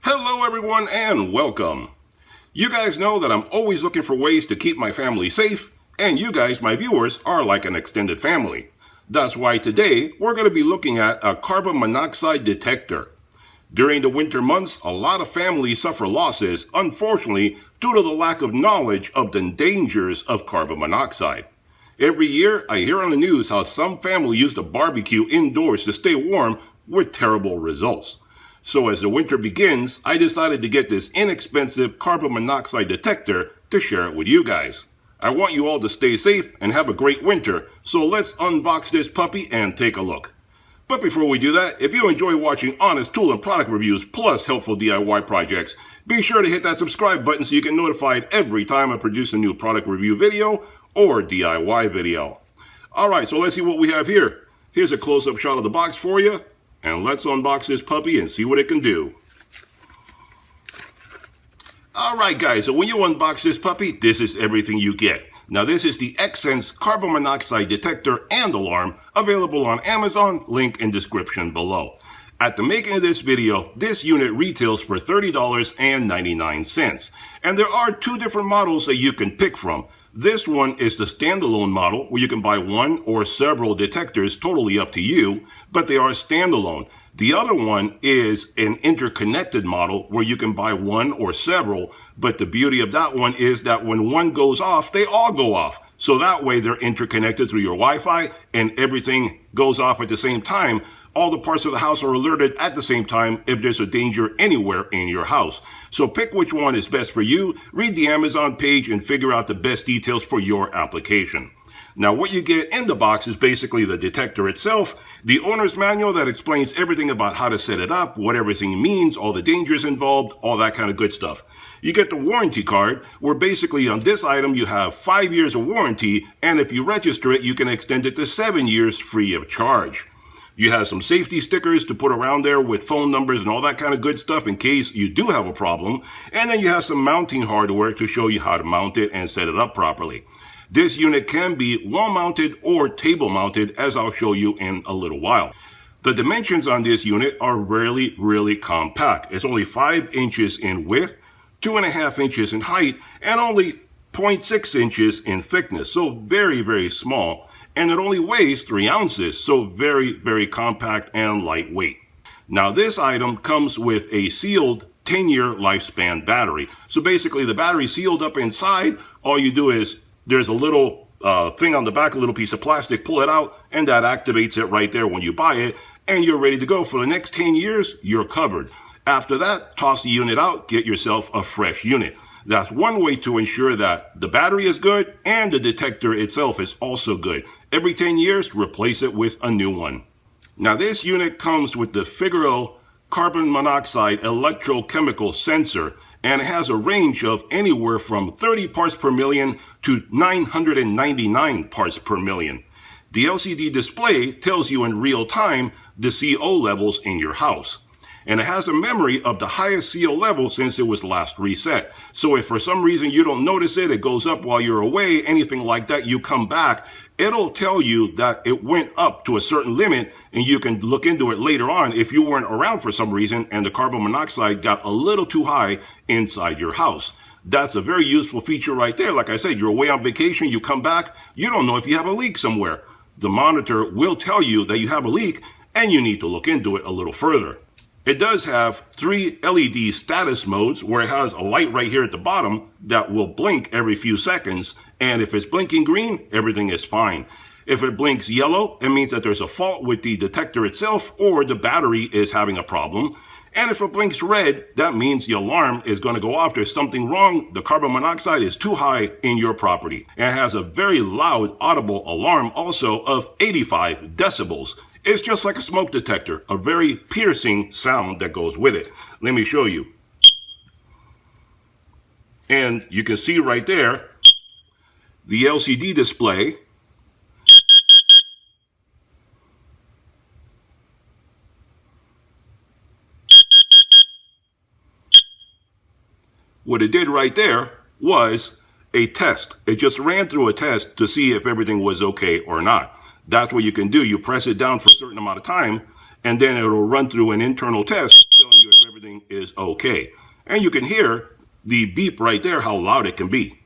Hello everyone and welcome. You guys know that I'm always looking for ways to keep my family safe, and you guys, my viewers, are like an extended family. That's why today we're going to be looking at a carbon monoxide detector. During the winter months, a lot of families suffer losses, unfortunately, due to the lack of knowledge of the dangers of carbon monoxide. Every year, I hear on the news how some family used a barbecue indoors to stay warm with terrible results. So as the winter begins, I decided to get this inexpensive carbon monoxide detector to share it with you guys. I want you all to stay safe and have a great winter, so let's unbox this puppy and take a look. But before we do that, if you enjoy watching honest tool and product reviews plus helpful DIY projects, be sure to hit that subscribe button so you get notified every time I produce a new product review video or DIY video. Alright, so let's see what we have here. Here's a close-up shot of the box for you. And let's unbox this puppy and see what it can do. Alright guys, so when you unbox this puppy, this is everything you get. Now this is the Xsense Carbon Monoxide Detector and Alarm, available on Amazon, link in description below. At the making of this video, this unit retails for $30.99. And there are two different models that you can pick from. This one is the standalone model, where you can buy one or several detectors, totally up to you, but they are standalone. The other one is an interconnected model, where you can buy one or several, but the beauty of that one is that when one goes off, they all go off. So that way they're interconnected through your Wi-Fi, and everything goes off at the same time. All the parts of the house are alerted at the same time if there's a danger anywhere in your house. So pick which one is best for you, read the Amazon page, and figure out the best details for your application. Now what you get in the box is basically the detector itself, the owner's manual that explains everything about how to set it up, what everything means, all the dangers involved, all that kind of good stuff. You get the warranty card, where basically on this item you have 5 years of warranty, and if you register it, you can extend it to 7 years free of charge. You have some safety stickers to put around there with phone numbers and all that kind of good stuff in case you do have a problem. And then you have some mounting hardware to show you how to mount it and set it up properly. This unit can be wall mounted or table mounted, as I'll show you in a little while. The dimensions on this unit are really compact. It's only 5 inches in width, 2.5 inches in height, and only 0.6 inches in thickness. So very small. And it only weighs 3 ounces, so very compact and lightweight. Now this item comes with a sealed 10-year lifespan battery. So basically the battery sealed up inside. All you do is, there's a little thing on the back, a little piece of plastic, pull it out, and that activates it right there when you buy it, and you're ready to go. For the next 10 years, you're covered. After that, toss the unit out, get yourself a fresh unit. That's one way to ensure that the battery is good and the detector itself is also good. Every 10 years, replace it with a new one. Now this unit comes with the Figaro carbon monoxide electrochemical sensor, and it has a range of anywhere from 30 parts per million to 999 parts per million. The LCD display tells you in real time the CO levels in your house. And it has a memory of the highest CO level since it was last reset. So if for some reason you don't notice it, it goes up while you're away, anything like that, you come back, it'll tell you that it went up to a certain limit, and you can look into it later on if you weren't around for some reason and the carbon monoxide got a little too high inside your house. That's a very useful feature right there. Like I said, you're away on vacation, you come back, you don't know if you have a leak somewhere. The monitor will tell you that you have a leak, and you need to look into it a little further. It does have 3 LED status modes, where it has a light right here at the bottom that will blink every few seconds, and if it's blinking green, everything is fine. If it blinks yellow, it means that there's a fault with the detector itself, or the battery is having a problem. And if it blinks red, that means the alarm is going to go off. There's something wrong. The carbon monoxide is too high in your property. And it has a very loud audible alarm also of 85 decibels. It's just like a smoke detector, a very piercing sound that goes with it. Let me show you. And you can see right there, the LCD display. What it did right there was a test. It just ran through a test to see if everything was okay or not. That's what you can do. You press it down for a certain amount of time, and then it'll run through an internal test telling you if everything is okay. And you can hear the beep right there, how loud it can be.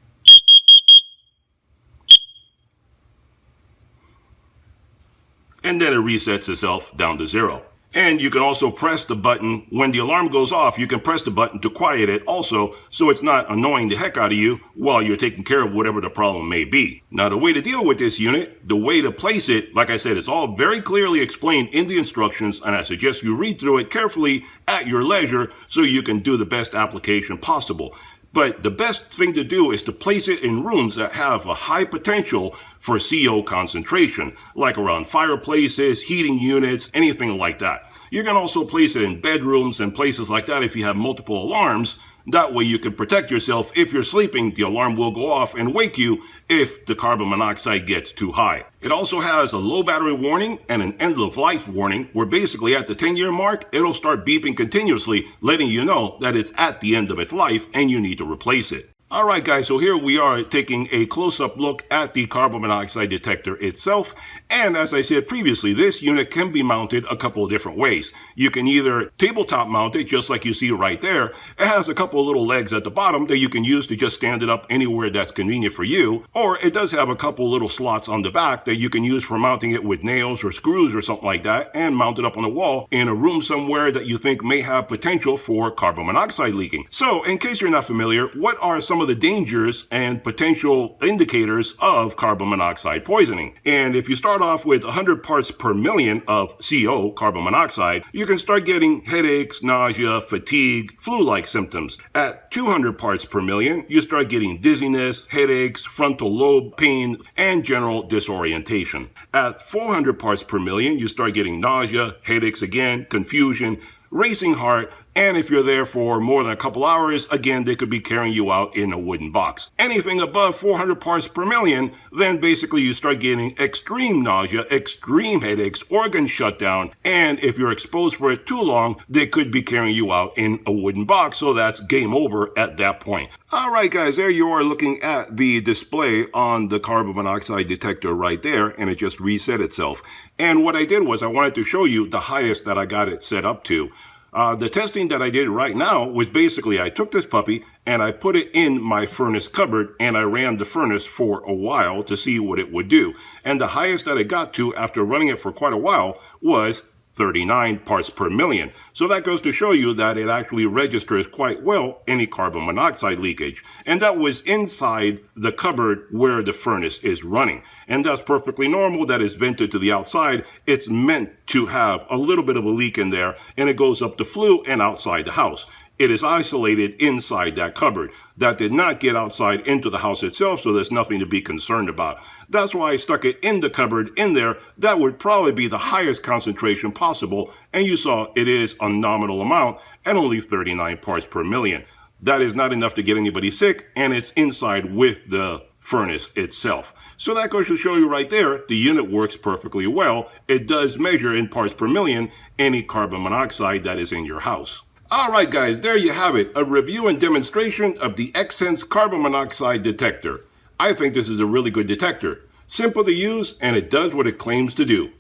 And then it resets itself down to 0. And you can also press the button when the alarm goes off. You can press the button to quiet it also, so it's not annoying the heck out of you while you're taking care of whatever the problem may be. Now, the way to deal with this unit, the way to place it, like I said, it's all very clearly explained in the instructions, and I suggest you read through it carefully at your leisure so you can do the best application possible. But the best thing to do is to place it in rooms that have a high potential for CO concentration, like around fireplaces, heating units, anything like that. You can also place it in bedrooms and places like that if you have multiple alarms. That way you can protect yourself. If you're sleeping, the alarm will go off and wake you if the carbon monoxide gets too high. It also has a low battery warning and an end of life warning, where basically at the 10-year mark, it'll start beeping continuously, letting you know that it's at the end of its life and you need to replace it. Alright guys, so here we are taking a close-up look at the carbon monoxide detector itself, and as I said previously, this unit can be mounted a couple of different ways. You can either tabletop mount it, just like you see right there. It has a couple of little legs at the bottom that you can use to just stand it up anywhere that's convenient for you, or it does have a couple little slots on the back that you can use for mounting it with nails or screws or something like that, and mount it up on the wall in a room somewhere that you think may have potential for carbon monoxide leaking. So, in case you're not familiar, what are some of the dangers and potential indicators of carbon monoxide poisoning? And if you start off with 100 parts per million of CO, carbon monoxide, you can start getting headaches, nausea, fatigue, flu-like symptoms. At 200 parts per million, you start getting dizziness, headaches, frontal lobe pain, and general disorientation. At 400 parts per million, you start getting nausea, headaches again, confusion, racing heart, and if you're there for more than a couple hours, again, they could be carrying you out in a wooden box. Anything above 400 parts per million, then basically you start getting extreme nausea, extreme headaches, organ shutdown, and if you're exposed for it too long, they could be carrying you out in a wooden box, so that's game over at that point. Alright guys, there you are looking at the display on the carbon monoxide detector right there, and it just reset itself. And what I did was I wanted to show you the highest that I got it set up to. The testing that I did right now was basically I took this puppy and I put it in my furnace cupboard and I ran the furnace for a while to see what it would do. And the highest that it got to after running it for quite a while was 39 parts per million. So that goes to show you that it actually registers quite well any carbon monoxide leakage. And that was inside the cupboard where the furnace is running. And that's perfectly normal. That is vented to the outside. It's meant to have a little bit of a leak in there, and it goes up the flue and outside the house. It is isolated inside that cupboard. That did not get outside into the house itself, so there's nothing to be concerned about. That's why I stuck it in the cupboard in there. That would probably be the highest concentration possible, and you saw it is a nominal amount and only 39 parts per million. That is not enough to get anybody sick, and it's inside with the furnace itself. So that goes to show you right there, the unit works perfectly well. It does measure in parts per million any carbon monoxide that is in your house. Alright guys, there you have it, a review and demonstration of the Xsense carbon monoxide detector. I think this is a really good detector. Simple to use, and it does what it claims to do.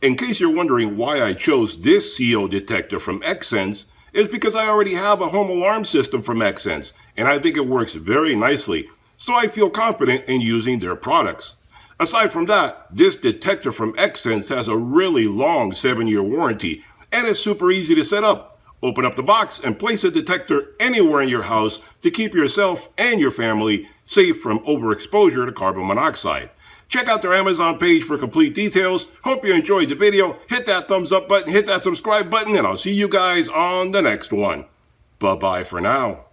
In case you're wondering why I chose this CO detector from Xsense, it's because I already have a home alarm system from Xsense, and I think it works very nicely, so I feel confident in using their products. Aside from that, this detector from Xsense has a really long 7-year warranty, and it's super easy to set up. Open up the box and place a detector anywhere in your house to keep yourself and your family safe from overexposure to carbon monoxide. Check out their Amazon page for complete details. Hope you enjoyed the video. Hit that thumbs up button, hit that subscribe button, and I'll see you guys on the next one. Bye-bye for now.